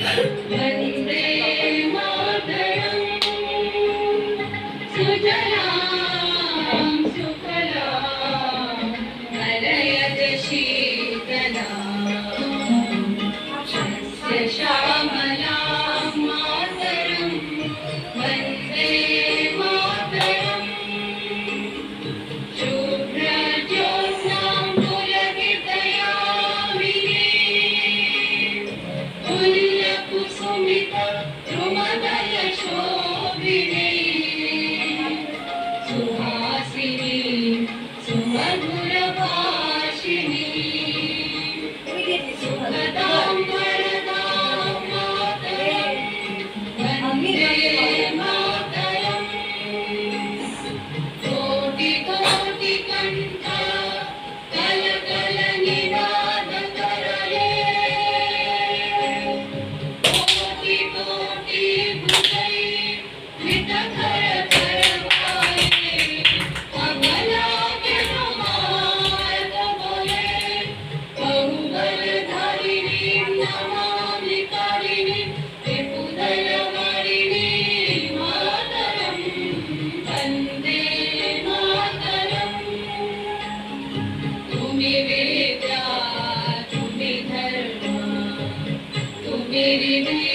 वन्दे मातरम् सुजलां सुफलां मलयज शीतलां श्यामलां मातरं वन्दे मातरम् शुभ्रज्योत्स्नां पुलकितयामिनीं पुल्लकुसुमितद्रुमदलशोभिनीं सुहासिनीं सुमधुरभाषिणीं सुखदां वरदां मातरं वन्दे मातरम् कोटि कोटि कंठ कल कल निनाद करले कोटि कोटि भुजै वितखर करवाए अबला के नमात बोले बहुबलधारिणी नमामि कारिणी त्रिपुदलवारिणी मातरं वन्दे मातरम् तुम्हें वेदा तुम्हें धर्म तुम्हें